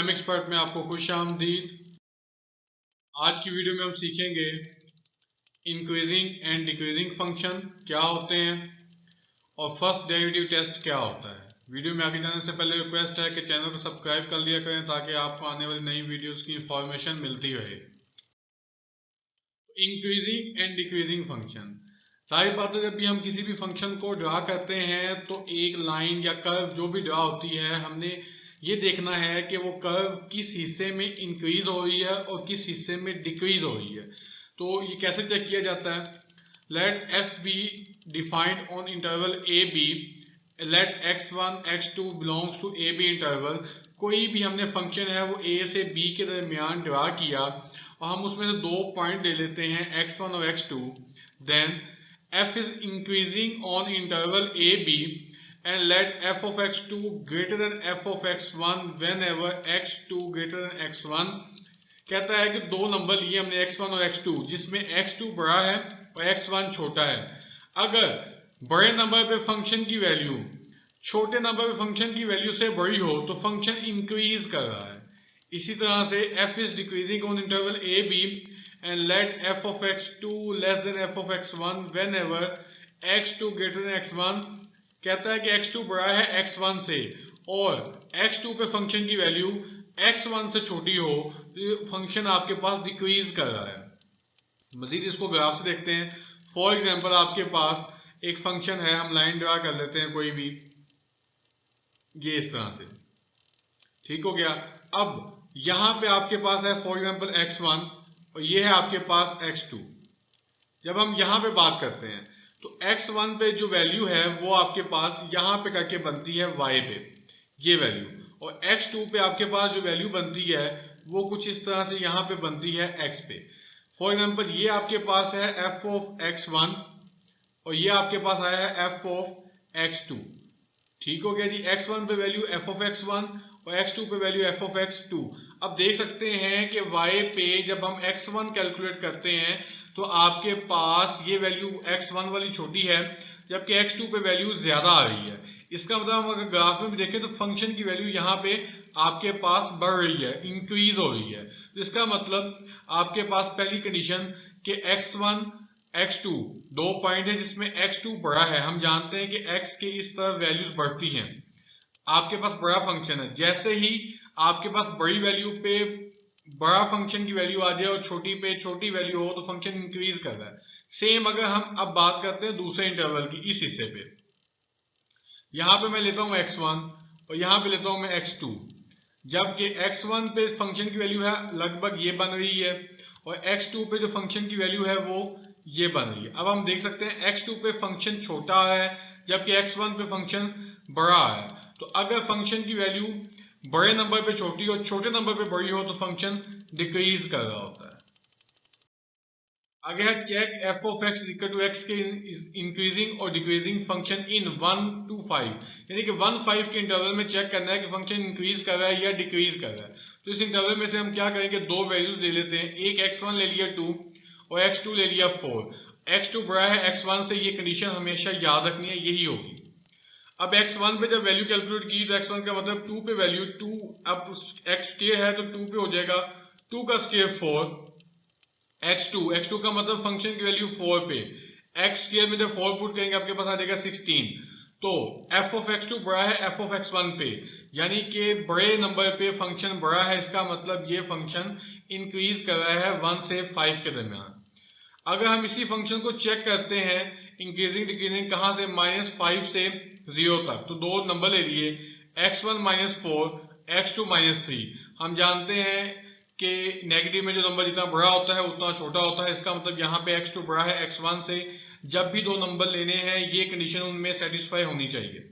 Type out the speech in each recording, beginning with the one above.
M expert में आपको खुश आमदीद। आज की वीडियो में हम सीखेंगे इंक्रीजिंग एंड डिक्रीजिंग फंक्शन क्या होते हैं और फर्स्ट डेरिवेटिव टेस्ट क्या होता है। वीडियो में आगे जाने से पहले रिक्वेस्ट है कि चैनल को सब्सक्राइब कर लिया करें ताकि आपको आने वाली नई वीडियोस की इंफॉर्मेशन मिलती रहे। इंक्रीजिंग एंड डिक्रीजिंग फंक्शन, सारी बातें जब भी हम किसी भी फंक्शन को ड्रा करते हैं तो एक लाइन या कर्व जो भी ड्रा होती है, हमने ये देखना है कि वो कर्व किस हिस्से में इंक्रीज हो रही है और किस हिस्से में डिक्रीज हो रही है। तो ये कैसे चेक किया जाता है? Let F be defined on interval A B, let x1 x2 belongs to A B interval. कोई भी हमने फंक्शन है वो a से b के दरमियान ड्रा किया और हम उसमें से दो पॉइंट ले लेते हैं x1 और x2। Then f is increasing on interval a b and let f of x2 greater than f of x1 whenever x2 greater than x1। कहता है कि दो नंबर लिए हमने x1 और x2 जिसमें x2 बड़ा है और x1 छोटा है। अगर बड़े नंबर पे फंक्शन की वैल्यू छोटे नंबर पे फंक्शन की वैल्यू से बड़ी हो तो फंक्शन इंक्रीज कर रहा है। इसी तरह से f is decreasing on interval a b and let f of x2 less than f of x1 whenever x2 greater than x1। कहता है कि x2 बड़ा है x1 से और x2 पे फंक्शन की वैल्यू x1 से छोटी हो तो फंक्शन आपके पास डिक्रीज कर रहा है। मजीद इसको ग्राफ से देखते हैं। फॉर एग्जांपल आपके पास एक फंक्शन है, हम लाइन ड्रा कर लेते हैं कोई भी, ये इस तरह से, ठीक हो गया। अब यहां पे आपके पास है फॉर एग्जांपल x1 और ये है आपके पास x2। जब हम यहां पे बात करते हैं तो x1 पे जो वैल्यू है वो आपके पास यहां पे करके बनती है y पे ये वैल्यू, और x2 पे आपके पास जो वैल्यू बनती है वो कुछ इस तरह से यहां पे बनती है x पे। फॉर एग्जांपल ये आपके पास है f ऑफ x1 और ये आपके पास आया है f ऑफ x2। ठीक हो गया जी। x1 पे वैल्यू f ऑफ x1 और x2 पे वैल्यू f ऑफ x2। अब देख सकते हैं कि y पे जब हम x1 कैलकुलेट करते हैं तो आपके पास ये वैल्यू x1 वाली छोटी है जबकि x2 पे वैल्यू ज्यादा आ रही है। इसका मतलब हम अगर ग्राफ में भी देखें तो फंक्शन की वैल्यू यहाँ पे आपके पास बढ़ रही है, इंक्रीज हो रही है। तो इसका मतलब आपके पास पहली कंडीशन कि x1 x2 दो पॉइंट है जिसमें x2 बड़ा है। हम जानते हैं कि x के इस तरफ वैल्यूज बढ़ती हैं, आपके पास बड़ा फंक्शन है। जैसे ही आपके पास बड़ी वैल्यू पे बड़ा फंक्शन की वैल्यू आ जाए और छोटी पे छोटी वैल्यू हो तो फंक्शन इंक्रीज कर रहा है। सेम अगर हम अब बात करते हैं दूसरे इंटरवल की, इस हिस्से पे, यहां पे मैं लेता हूं x1 और यहां पे लेता हूं मैं x2। जबकि x1 पे फंक्शन की वैल्यू है लगभग ये बन रही है और x2 पे जो फंक्शन की वैल्यू है वो ये बन रही है। अब हम देख सकते हैं x2 पे फंक्शन छोटा है जबकि x1 पे फंक्शन बड़ा है। तो अगर फंक्शन की वैल्यू बड़े नंबर पे छोटी और छोटे नंबर पे बड़ी हो तो फंक्शन डिक्रीज कर रहा होता है। आगे है check f of x equal to x के इंक्रीजिंग और डिक्रीजिंग फंक्शन इन 1 to 5, यानी कि 1-5 के इंटरवल में चेक करना है कि फंक्शन इंक्रीज कर रहा है या डिक्रीज कर रहा है। तो इस इंटरवल में से हम क्या करेंगे, दो वैल्यूज ले लेते हैं, एक x1 ले लिया 2 और x2 ले लिया 4। x2 बड़ा है x1 से, ये कंडीशन हमेशा याद रखनी है, यही होगी। अब x1 पे जब वैल्यू कैलकुलेट की तो x1 का मतलब 2 पे वैल्यू 2, अब x स्क्वायर है तो 2 पे हो जाएगा 2 का स्क्वायर 4। x2 का मतलब फंक्शन की वैल्यू 4 पे, x स्क्वायर में जब 4 पुट करेंगे आपके पास आ जाएगा 16। तो f ऑफ x2 बड़ा है f ऑफ x1 पे, यानी कि बड़े नंबर पे फंक्शन बड़ा है। इसका मतलब ये फंक्शन इंक्रीज कर रहा है 1 से 5 के दरमियान। अगर हम इसी फंक्शन को चेक करते हैं इंक्रीजिंग डिक्रीजिंग, कहां से, -5 से 0 तक, तो दो नंबर ले लिए, x1 -4 x2 -3। हम जानते हैं कि नेगेटिव में जो नंबर जितना बड़ा होता है उतना छोटा होता है। इसका मतलब यहाँ पे x2 बड़ा है x1 से। जब भी दो नंबर लेने हैं ये कंडीशन उनमें सेटिस्फाई होनी चाहिए।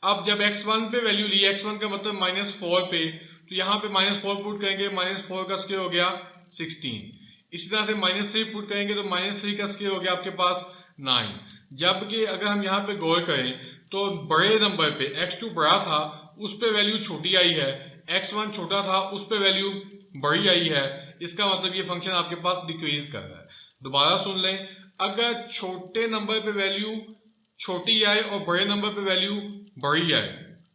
अब जब x1 पे वैल्यू ली, x1 का मतलब -4 पे, तो यहाँ पे -4 पुट करेंगे, -4 का स्क्वायर हो गया 16। इसी तरह से -3 पुट करेंगे तो -3 का स्क्वायर हो गया आपके पास 9। जबकि अगर हम यहाँ पे गौर करें तो बड़े नंबर पे x2 बड़ा था उस पे वैल्यू छोटी आई है, x1 छोटा था उस पे वैल्यू बड़ी आई है। इसका मतलब ये फंक्शन आपके पास डिक्रीज कर रहा है। दोबारा सुन लें, अगर छोटे नंबर पे वैल्यू छोटी आए और बड़े नंबर पे वैल्यू बड़ी आए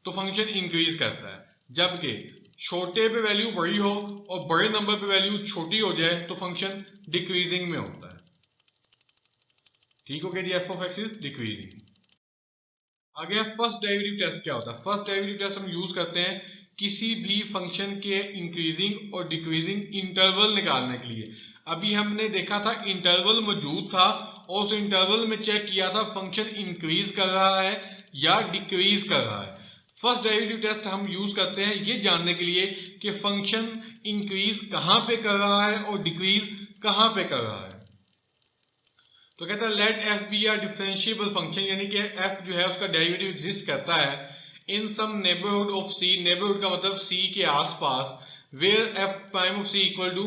तो फंक्शन इंक्रीज करता है, जबकि छोटे पे वैल्यू बड़ी हो और बड़े नंबर पे वैल्यू छोटी हो जाए तो फंक्शन डिक्रीजिंग में होता है। ठीक हो गया जी, F of X is decreasing. आगे फर्स्ट डेरिवेटिव टेस्ट क्या होता है? फर्स्ट डेरिवेटिव टेस्ट हम यूज करते हैं किसी भी फंक्शन के इंक्रीजिंग और डिक्रीजिंग इंटरवल निकालने के लिए। अभी हमने देखा था इंटरवल मौजूद था और उस इंटरवल में चेक किया था फंक्शन इंक्रीज कर रहा है या डिक्रीज कर रहा है। फर्स्ट डेरिवेटिव टेस्ट हम यूज करते हैं ये जानने के लिए कि फंक्शन इंक्रीज कहां पे कर रहा है और डिक्रीज कहां पे कर रहा है। तो कहता है let F be R differentiable function, यानी कि एफ जो है उसका डेरिवेटिव एग्जिस्ट करता है in some neighbourhood of C. Neighbourhood का मतलब सी के आसपास, where F prime of C equal to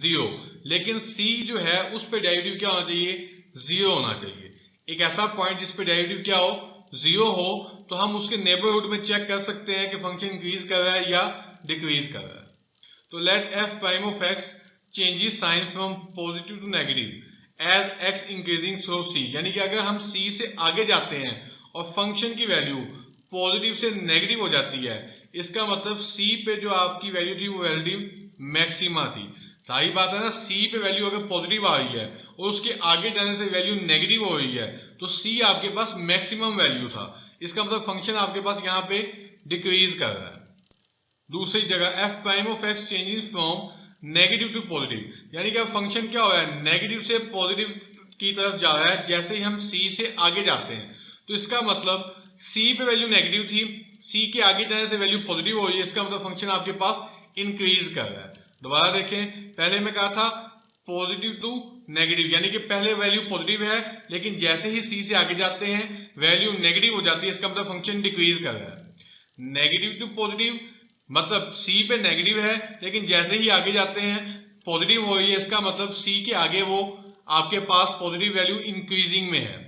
0, लेकिन सी जो है उस पर डेरिवेटिव क्या होना चाहिए? 0 होना चाहिए। एक ऐसा पॉइंट जिस पे डेरिवेटिव क्या हो? 0 हो, तो हम उसके नेबरहुड में चेक कर सकते हैं कि फंक्शन इंक्रीज कर रहा है या डिक्रीज कर रहा है। तो let F prime of X changes sign from positive to negative as X increasing through C, यानी कि अगर हम सी से आगे जाते हैं और फंक्शन की वैल्यू पॉजिटिव से नेगेटिव हो जाती है, इसका मतलब सी पे जो आपकी वैल्यू थी वो वैल्यू मैक्सिमा थी। सारी बात है ना, सी पे वैल्यू अगर पॉजिटिव आ रही है और उसके आगे जाने से वैल्यू नेगेटिव हो रही है तो सी आपके पास मैक्सिमम वैल्यू था, इसका मतलब फंक्शन आपके पास यहाँ पे डिक्रीज कर रहा है। दूसरी जगह F prime of X changes from negative to positive, यानी कि अब फंक्शन क्या हो रहा है? नेगेटिव से पॉजिटिव की तरफ जा रहा है जैसे ही हम सी से आगे जाते हैं। तो इसका मतलब सी पे वैल्यू नेगेटिव थी, सी के आगे जाने से वैल्यू पॉजिटिव हो रही है, इसका मतलब फंक्शन आपके पास इंक्रीज कर रहा है। दोबारा देखें, पहले मैं कहा था पॉजिटिव टू नेगेटिव, यानी कि पहले वैल्यू पॉजिटिव है लेकिन जैसे ही सी से आगे जाते हैं वैल्यू नेगेटिव हो जाती है, इसका मतलब फंक्शन डिक्रीज कर रहा है। नेगेटिव टू पॉजिटिव मतलब सी पे नेगेटिव है लेकिन जैसे ही आगे जाते हैं पॉजिटिव हो रही है, इसका मतलब सी के आगे वो आपके पास पॉजिटिव वैल्यू इंक्रीजिंग में है।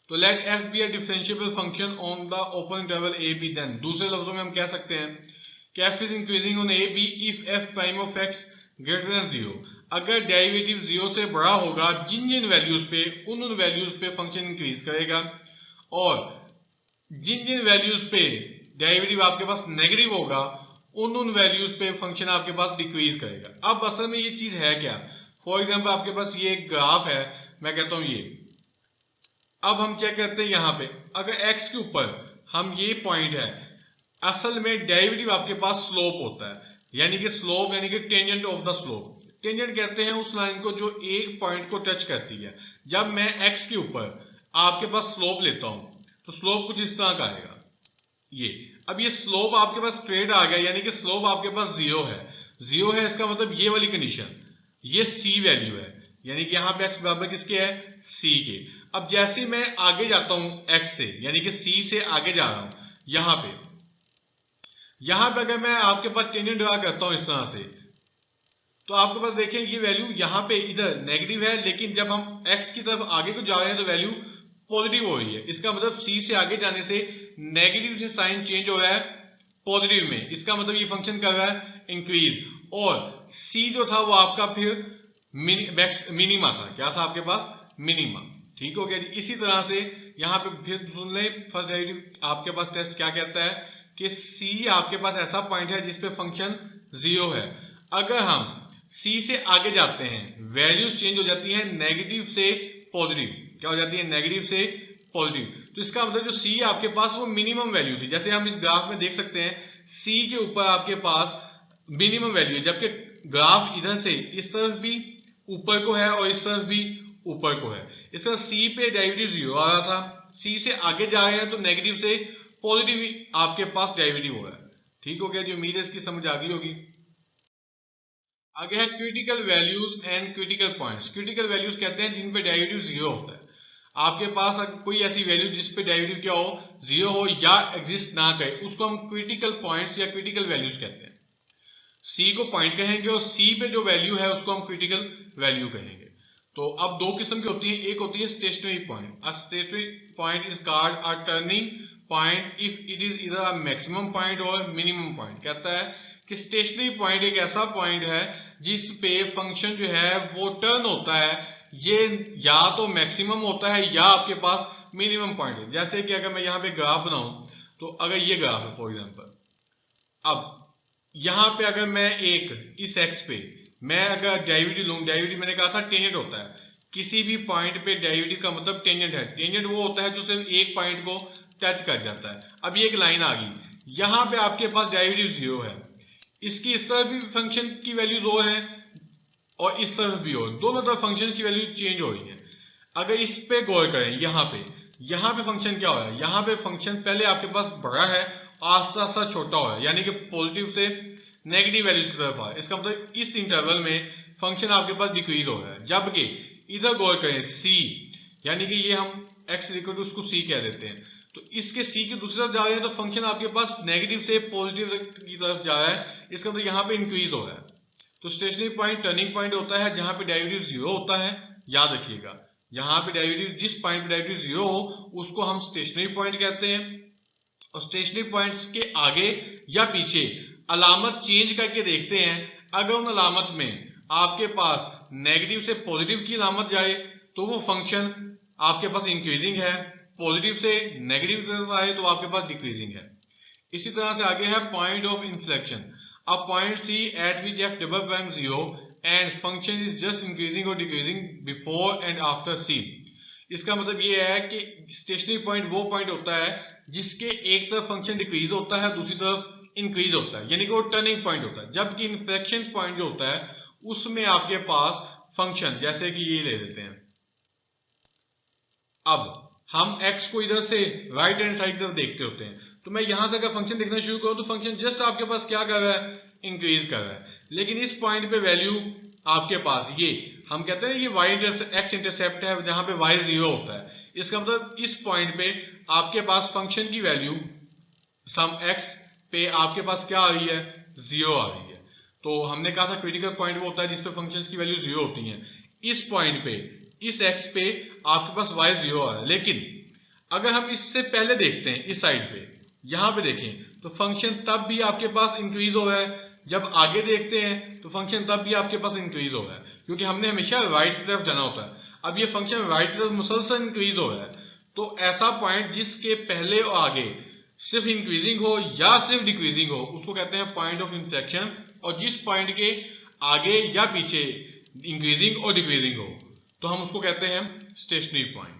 तो let F be a differentiable function on the open interval A B, then दूसरे लफ्जों में हम कह सकते हैं कि F is increasing on A B if F prime of X greater than 0। अगर डेरिवेटिव 0 से बड़ा होगा जिन जिन वैल्यूज पे उन वैल्यूज पे फंक्शन इंक्रीज करेगा, और जिन जिन वैल्यूज पे डेरिवेटिव आपके पास नेगेटिव होगा उन वैल्यूज पे फंक्शन आपके पास डिक्रीज करेगा। अब असल में ये चीज है क्या? फॉर एग्जांपल आपके पास ये एक ग्राफ है, मैं कहता हूं ये, अब हम चेक करते हैं यहां पे अगर x के ऊपर हम ये पॉइंट है, असल में डेरिवेटिव आपके पास स्लोप होता है, यानी कि स्लोप यानी कि tangent of the slope. Tangent कहते हैं उस लाइन को जो एक पॉइंट को टच करती है। जब मैं x के ऊपर आपके पास स्लोप लेता हूं तो स्लोप कुछ इस तरह का आएगा ये। अब ये स्लोप आपके पास स्ट्रेट आ गया, यानी कि स्लोप आपके पास 0 है। 0 है इसका मतलब ये वाली कंडीशन, ये c वैल्यू है, यानी कि यहां पे x बराबर किसके है? c के। अब जैसे मैं आगे जाता हूं x से, यानी कि c से आगे जा रहा हूं, यहां पे अगर मैं आपके पास टेंजेंट ड्रा करता हूं इस तरह से, तो आपके पास देखें ये वैल्यू यहां पे इधर नेगेटिव है, लेकिन जब हम x की तरफ आगे को जा रहे हैं तो वैल्यू पॉजिटिव हो रही है। इसका मतलब c से आगे जाने से नेगेटिव से साइन चेंज हो रहा है पॉजिटिव में, इसका मतलब ये फंक्शन कर रहा है इंक्रीज। और c जो था वो आपका फिर मिनिमा था, क्या था आपके पास? मिनिमा। ठीक हो गया जी। इसी तरह से यहां पे फिर सुन ले, फर्स्ट डेरिवेटिव आपके पास टेस्ट क्या कहता है कि c आपके पास ऐसा पॉइंट है जिसपे फंक्शन 0 है। अगर हम c से आगे जाते हैं वैल्यूज चेंज हो जाती है नेगेटिव से पॉजिटिव। क्या हो जाती है? नेगेटिव से पॉजिटिव। तो इसका मतलब जो c आपके पास वो मिनिमम वैल्यू थी, जैसे हम इस ग्राफ में देख सकते हैं c के ऊपर आपके पास मिनिमम वैल्यू है, जबकि ग्राफ इधर से इस तरफ भी ऊपर को है और इस तरफ भी ऊपर को है। इसका c पे डेरिवेटिव 0 आ रहा था, c से आगे जा रहे हैं तो नेगेटिव से पॉजिटिव आपके पास डेरिवेटिव हो रहा है। ठीक हो गया जी, उम्मीद है इसकी समझ आ गई होगी। आगे है critical values and critical points. Critical values कहते हैं जिन पे डेरिवेटिव 0 होता है। आपके पास कोई ऐसी वैल्यू जिस पे डेरिवेटिव क्या हो? 0 हो या एग्जिस्ट ना करे, उसको हम क्रिटिकल पॉइंट्स या क्रिटिकल वैल्यूज कहते हैं। c को पॉइंट कहेंगे और c पे जो वैल्यू है उसको हम क्रिटिकल वैल्यू कहेंगे। तो अब दो किस्म की होती है, एक होती है stationary point. A stationary point is called a turning point if it is इधर अ मैक्सिमम पॉइंट और मिनिमम पॉइंट। कहता है कि स्टेशनरी पॉइंट एक ऐसा पॉइंट है जिस पे फंक्शन जो है वो टर्न होता है, ये या तो मैक्सिमम होता है या आपके पास मिनिमम पॉइंट है। जैसे कि अगर मैं यहाँ पे ग्राफ बनाऊं तो अगर ये ग्राफ है फॉर एग्जांपल, अब यहां पे अगर मैं एक इस एक्स पे मैं अगर डेरिवेटिव लूं, डेरिवेटिव मैंने कहा था टेंजेंट होता है, किसी भी पॉइंट पे डेरिवेटिव का मतलब टेंजेंट है। टेंजेंट वो होता है जो सिर्फ एक पॉइंट को टच कर जाता है। अब ये एक लाइन आ गई, यहां पे आपके पास डेरिवेटिव 0 है, इसकी इस तरफ भी फंक्शन की वैल्यूज हो है और इस तरफ भी हो, दोनों तरफ फंक्शन की वैल्यू चेंज हो रही है। अगर इस पे गौर करें, यहाँ पे फंक्शन क्या हो रहा है, यहाँ पे फंक्शन पहले आपके पास बड़ा है, आस्ता आस्ता छोटा हो रहा है, यानी कि पॉजिटिव से नेगेटिव वैल्यूज की तरफ आ रहा है। इसका मतलब इस इंटरवल में फंक्शन आपके पास डिक्रीज हो रहा है। जबकि इधर गौर करें सी, यानी कि ये हम एक्स इक्वल टू उसको सी कह देते हैं, तो इसके सी की दूसरी तरफ जा रहे हैं तो फंक्शन आपके पास नेगेटिव से पॉजिटिव की तरफ जा रहा है। इसका मतलब यहाँ पे इंक्रीज हो रहा है। तो स्टेशनरी पॉइंट टर्निंग पॉइंट होता है जहां पे डेरिवेटिव 0 होता है। याद रखिएगा, जहां पे डेरिवेटिव, जिस पॉइंट पे डेरिवेटिव 0 हो उसको हम स्टेशनरी पॉइंट कहते हैं। और स्टेशनरी पॉइंट्स के आगे या पीछे अलामत चेंज करके देखते हैं। अगर उन अलामत में आपके पास नेगेटिव से पॉजिटिव की अलामत जाए तो वो फंक्शन आपके पास इंक्रीजिंग है, पॉजिटिव से नेगेटिव तरफ आए तो आपके पास डिक्रीजिंग है। इसी तरह से आगे है point of inflection. A point C at which f double prime 0 and function is just increasing or decreasing before and after C। इसका मतलब ये है कि स्टेशनरी पॉइंट वो पॉइंट होता है जिसके एक तरफ फंक्शन डिक्रीज होता है, दूसरी तरफ इंक्रीज होता है, यानी कि वो टर्निंग पॉइंट होता है। जबकि इन्फ्लेक्शन पॉइंट जो होता है उसमें आपके पास फंक्शन, जैसे कि ये ले लेते हैं, अब हम x को इधर से राइट हैंड साइड की तरफ देखते होते हैं, तो मैं यहां से अगर फंक्शन देखना शुरू करूं तो फंक्शन जस्ट आपके पास क्या कर रहा है, इंक्रीज कर रहा है। लेकिन इस पॉइंट पे वैल्यू आपके पास, ये हम कहते हैं ये x इंटरसेप्ट है जहां पे y 0 होता है। इसका मतलब इस पॉइंट पे आपके पास फंक्शन की वैल्यू सम x पे आपके पास क्या आ रही है, 0 आ रही है। तो हमने कहा था क्रिटिकल पॉइंट वो होता है जिसपे फंक्शंस की वैल्यू 0 होती है। इस पॉइंट पे, इस x पे आपके पास y 0 आ रहा है। लेकिन अगर हम इससे पहले देखते हैं, इस साइड पे यहां पे देखें तो फंक्शन तब भी आपके पास इंक्रीज हो रहा है। जब आगे देखते हैं तो फंक्शन तब भी आपके पास इंक्रीज हो रहा है, क्योंकि हमने हमेशा राइट की तरफ जाना होता है। अब ये फंक्शन राइट की तरफ मुसलसल इंक्रीज हो रहा है, तो ऐसा पॉइंट जिसके पहले और आगे सिर्फ इंक्रीजिंग हो या सिर्फ डिक्रीजिंग हो उसको कहते हैं पॉइंट ऑफ इन्फ्लेक्शन। और जिस पॉइंट के आगे या पीछे इंक्रीजिंग और डिक्रीजिंग हो तो हम उसको कहते हैं stationary point.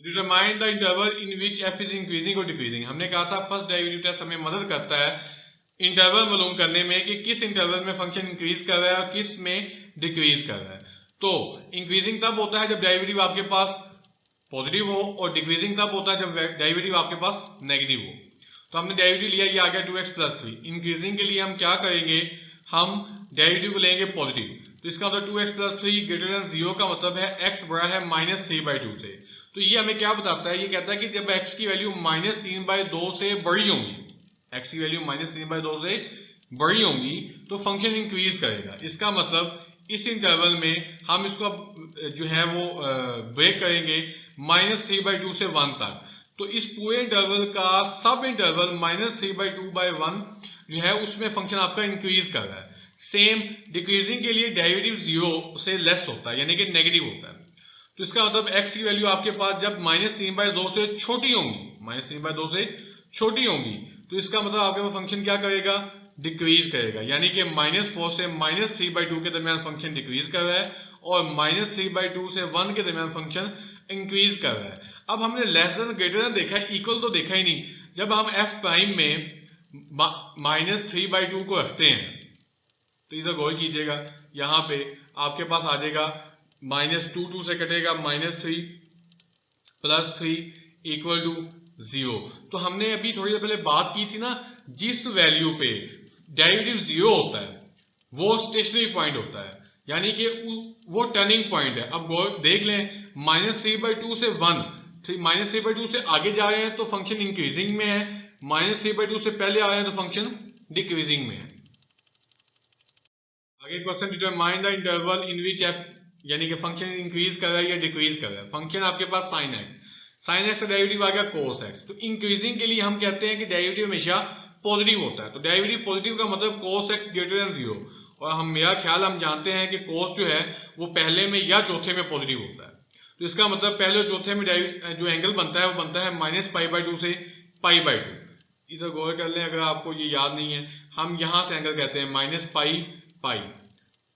Determine the interval in which f is increasing और डिक्रीजिंग। हमने कहा था फर्स्ट डेरिवेटिव टेस्ट हमें मदद करता है इंटरवल मालूम करने में कि किस इंटरवल में फंक्शन इंक्रीज कर रहा है और किस में डिक्रीज कर रहा है। तो इंक्रीजिंग तब होता है जब डेरिवेटिव आपके पास पॉजिटिव हो और डिक्रीजिंग तब होता है जब डेरिवेटिव आपके पास नेगेटिव हो। तो हमने डेरिवेटिव लिया, ये आ गया 2x + 3। इंक्रीजिंग के लिए हम क्या करेंगे, हम डेरिवेटिव को लेंगे पॉजिटिव। तो इसका मतलब 2x + 3 > 0 का मतलब है x बड़ा है -3/2 से। तो ये हमें क्या बताता है, ये कहता है कि जब x की वैल्यू -3/2 से बड़ी होंगी, x की वैल्यू -3/2 से बड़ी होंगी तो फंक्शन इंक्रीज करेगा। इसका मतलब इस इंटरवल में हम इसको जो है वो ब्रेक करेंगे -3/2 से 1 तक। तो इस पूरे इंटरवल का सब इंटरवल -3/2/1 जो है उसमें फंक्शन आपका इंक्रीज कर रहा है। सेम डिक्रीजिंग के लिए डेरिवेटिव 0 से लेस होता है, यानी कि नेगेटिव होता है। तो इसका मतलब x की वैल्यू आपके पास जब -3/2 से छोटी होंगी, -3/2 से छोटी होंगी, तो इसका मतलब आपके पास फंक्शन क्या करेगा, डिक्रीज करेगा। यानी कि -4 से -3/2 के दरमियान फंक्शन डिक्रीज कर रहा है और -3/2 से 1 के दरमियान फंक्शन इंक्रीज कर रहा है। अब हमने लेस देन ग्रेटर देन देखा है, इक्वल तो देखा ही नहीं। जब हम f प्राइम में -3/2 को रखते हैं तो इधर गौर कीजिएगा, यहां पे आपके पास आ जाएगा -2 से कटेगा -3 + 3 = 0। तो हमने अभी थोड़ी देर पहले बात की थी ना, जिस वैल्यू पे डेरिवेटिव 0 होता है वो स्टेशनरी पॉइंट होता है, यानी कि वो टर्निंग पॉइंट है। अब देख लें, -3/2 से 1, -3/2 से आगे जा रहे हैं तो फंक्शन इंक्रीजिंग में है, -3/2 से पहले आ रहे हैं तो फंक्शन डिक्रीजिंग में है। आगे question, determine the interval in which f, यानी कि फंक्शन इंक्रीज कर रहा है या डिक्रीज कर रहा है। फंक्शन आपके पास sin x का डेरिवेटिव आ गया cos x। तो इंक्रीजिंग के लिए हम कहते हैं कि डेरिवेटिव हमेशा पॉजिटिव होता है। तो डेरिवेटिव पॉजिटिव का मतलब cos x > 0। और हम, मेरा ख्याल हम जानते हैं कि cos जो है वो पहले में या चौथे में पॉजिटिव होता है। तो इसका मतलब पहले और चौथे में जो एंगल बनता है वो बनता है -π/2 से π/2। इधर गौर कर लें अगर आपको ये याद नहीं है, हम यहाँ से एंगल कहते हैं माइनस पाई पाई।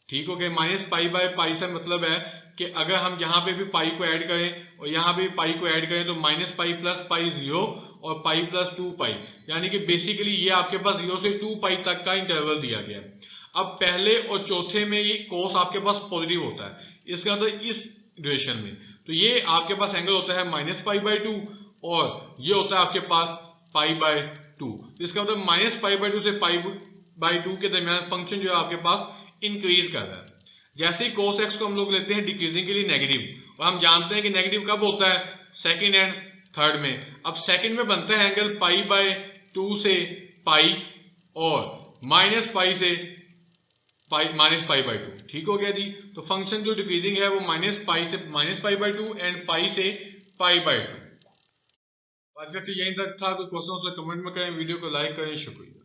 ठीक हो गया। माइनस पाई बाय पाई से मतलब है कि अगर हम यहाँ पे भी पाई को ऐड करें और यहाँ पे भी पाई को ऐड करें तो माइनस पाई प्लस पाई 0 और पाई प्लस 2 पाई, यानी कि बेसिकली ये आपके पास 0 से 2 पाई तक का इंटरवल दिया गया है। अब पहले और चौथे में ये कोस आपके पास पॉजिटिव होता है, इसका मतलब इस ड्यूरेशन में तो ये आपके पास एंगल होता है माइनस पाई बाय 2 और ये होता है आपके पास पाई बाय 2। इसका मतलब माइनस पाई बाय 2 से पाई बाय 2 के दरमियान फंक्शन जो है आपके पास इंक्रीज कर रहा है। जैसे ही cos x को हम लोग लेते हैं डिक्रीजिंग के लिए नेगेटिव, और हम जानते हैं कि नेगेटिव कब होता है, सेकंड एंड थर्ड में। अब सेकंड में बनता है एंगल पाई बाय 2 से पाई और माइनस पाई से पाई माइनस पाई बाय 2। ठीक हो गया जी। तो फंक्शन जो डिक्रीजिंग है वो minus pi by 2 and pi से पाई बाय 2। आज का यहीं तक था। कोई क्वेश्चन हो तो कमेंट में करें, वीडियो को लाइक करें। शुक्रिया।